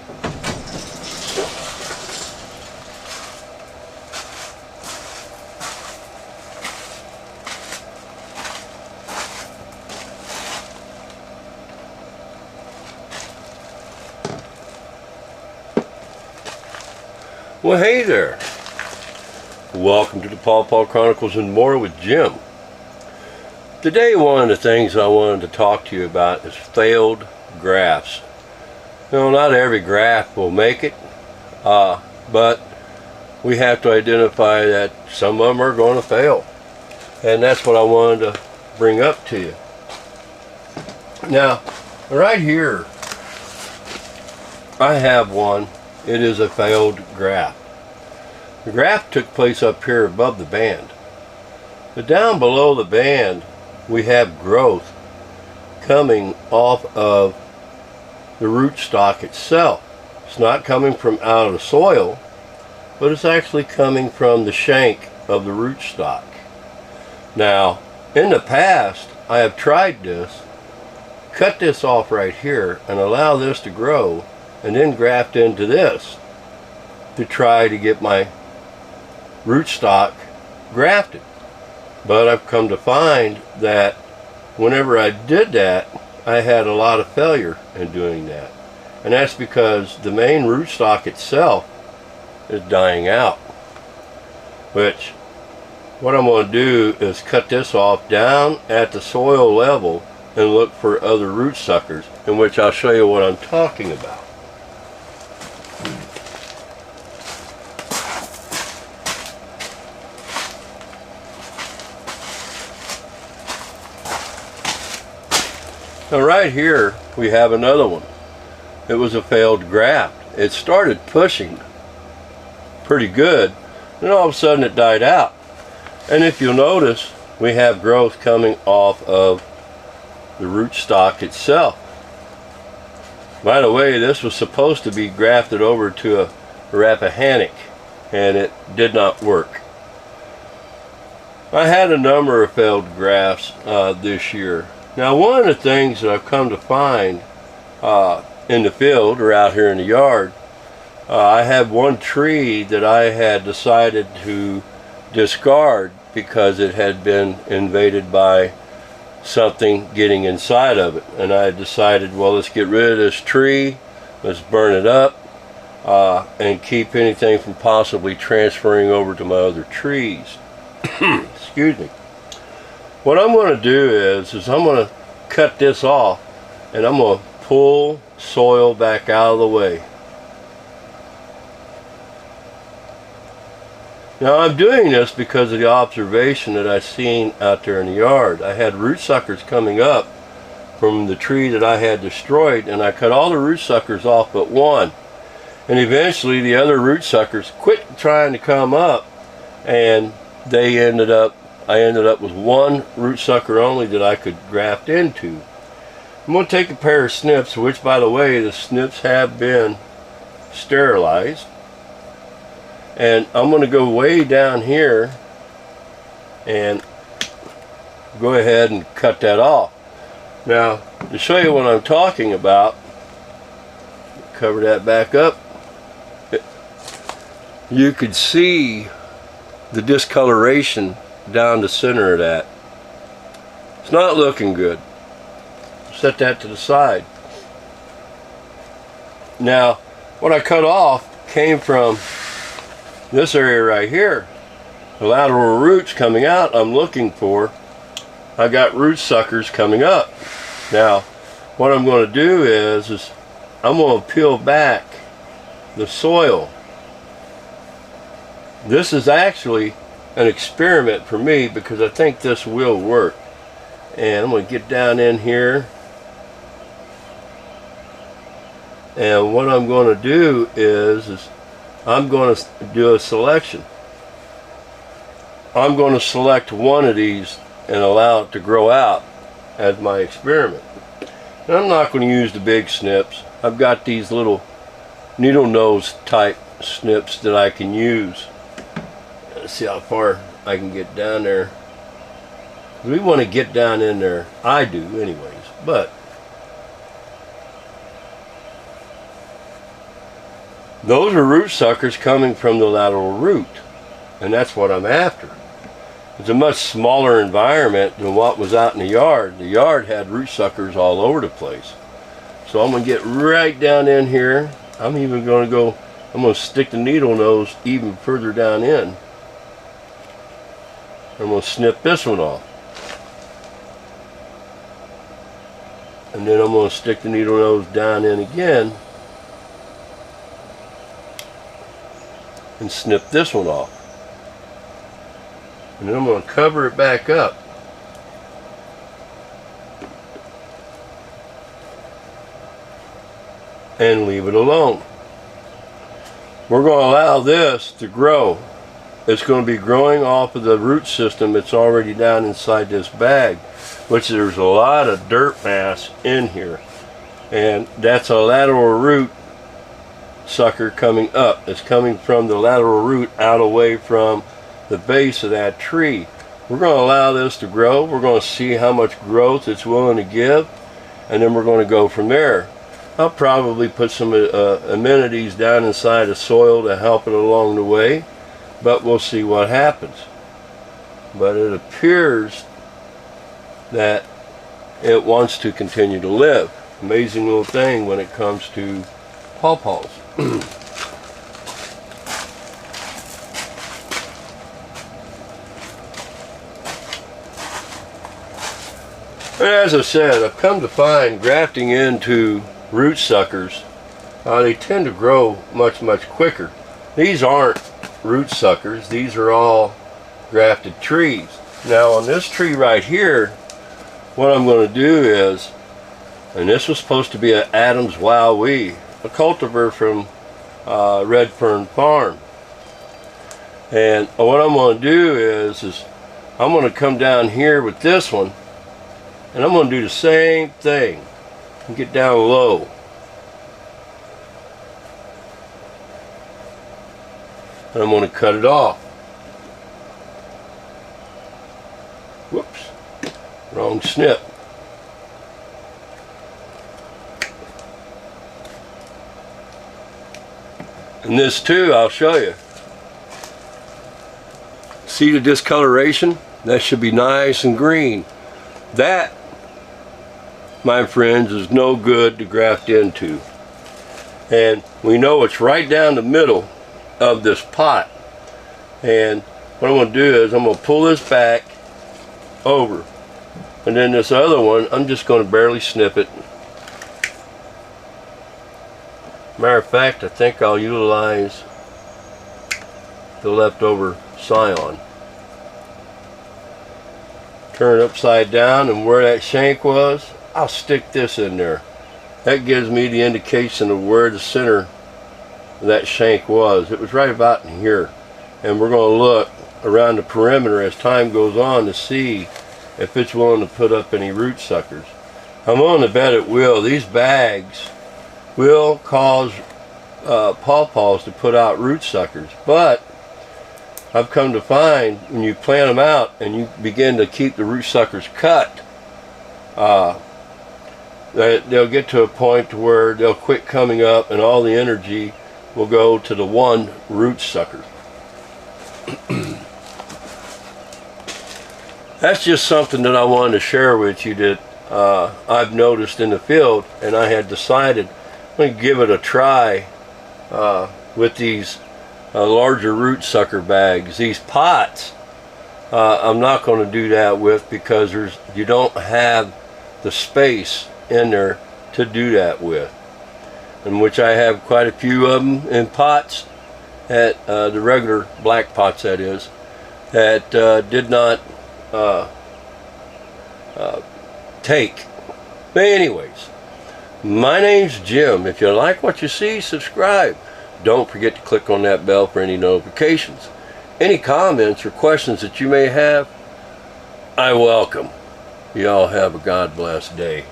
Well, hey there. Welcome to the Pawpaw Chronicles and More with Jim. Today, one of the things I wanted to talk to you about is failed grafts. You know, not every graft will make it, but we have to identify that some of them are going to fail. And that's what I wanted to bring up to you. Now, right here, I have one. It is a failed graft. The graft took place up here above the band. But down below the band, we have growth coming off of the rootstock itself. It's not coming from out of the soil, but it's actually coming from the shank of the rootstock. Now, in the past, I have tried this, cut this off right here, and allow this to grow, and then graft into this to try to get my rootstock grafted. But I've come to find that whenever I did that, I had a lot of failure in doing that. And that's because the main rootstock itself is dying out. Which, what I'm going to do is cut this off down at the soil level and look for other root suckers, in which I'll show you what I'm talking about. Now right here we have another one. It was a failed graft. It started pushing pretty good, and all of a sudden it died out. And if you'll notice, we have growth coming off of the rootstock itself. By the way, this was supposed to be grafted over to a Rappahannock, and it did not work. I had a number of failed grafts this year. Now, one of the things that I've come to find in the field or out here in the yard, I had one tree that I had decided to discard because it had been invaded by something getting inside of it. And I decided, well, let's get rid of this tree, let's burn it up, and keep anything from possibly transferring over to my other trees. Excuse me. What I'm going to do is I'm going to cut this off, and I'm going to pull soil back out of the way. Now I'm doing this because of the observation that I've seen out there in the yard. I had root suckers coming up from the tree that I had destroyed, and I cut all the root suckers off but one. And eventually the other root suckers quit trying to come up, and I ended up with one root sucker only that I could graft into. I'm going to take a pair of snips, which by the way, the snips have been sterilized. And I'm going to go way down here and go ahead and cut that off. Now, to show you what I'm talking about, cover that back up. You could see the discoloration down the center of that. It's not looking good. Set that to the side. Now, what I cut off came from this area right here. The lateral roots coming out I'm looking for. I got root suckers coming up. Now, what I'm going to do is I'm going to peel back the soil. This is actually an experiment for me because I think this will work. And I'm going to get down in here, and what I'm going to do is I'm going to do a selection. I'm going to select one of these and allow it to grow out as my experiment. And I'm not going to use the big snips. I've got these little needle nose type snips that I can use. Let's see how far I can get down there. We want to get down in there. I do anyways, but Those are root suckers coming from the lateral root, and that's what I'm after. It's a much smaller environment than what was out in the yard. The yard had root suckers all over the place. So I'm going to get right down in here. I'm going to stick the needle nose even further down in. I'm going to snip this one off. And then I'm going to stick the needle nose down in again and snip this one off. And then I'm going to cover it back up. And leave it alone. We're going to allow this to grow. It's going to be growing off of the root system that's already down inside this bag, which there's a lot of dirt mass in here. And that's a lateral root sucker coming up. It's coming from the lateral root out away from the base of that tree. We're going to allow this to grow. We're going to see how much growth it's willing to give, and then we're going to go from there. I'll probably put some amenities down inside the soil to help it along the way, but we'll see what happens. But it appears that it wants to continue to live. Amazing little thing when it comes to pawpaws. As I said, I've come to find grafting into root suckers, they tend to grow much quicker. These aren't root suckers, these are all grafted trees. Now on this tree right here, what I'm going to do is, and this was supposed to be an Adams Wowee, a cultivar from Red Fern Farm. And what I'm going to do is I'm going to come down here with this one, and I'm going to do the same thing and get down low. And I'm going to cut it off. Whoops, wrong snip. And this too, I'll show you. See the discoloration? That should be nice and green. That, my friends, is no good to graft into. And we know it's right down the middle of this pot. And what I'm going to do is I'm going to pull this back over. And then this other one, I'm just going to barely snip it. Matter of fact, I think I'll utilize the leftover scion. Turn it upside down, and where that shank was, I'll stick this in there. That gives me the indication of where the center of that shank was. It was right about in here. And we're going to look around the perimeter as time goes on to see if it's willing to put up any root suckers. I'm willing to bet it will. These bags will cause pawpaws to put out root suckers, but I've come to find when you plant them out and you begin to keep the root suckers cut, that they'll get to a point where they'll quit coming up and all the energy will go to the one root sucker. That's just something that I wanted to share with you that I've noticed in the field, and I had decided I'm going to give it a try with these larger root sucker bags. These pots I'm not going to do that with, because you don't have the space in there to do that with, in which I have quite a few of them in pots, at the regular black pots that is, that did not take. But anyways, my name's Jim. If you like what you see, subscribe. Don't forget to click on that bell for any notifications. Any comments or questions that you may have, I welcome. Y'all have a God bless day.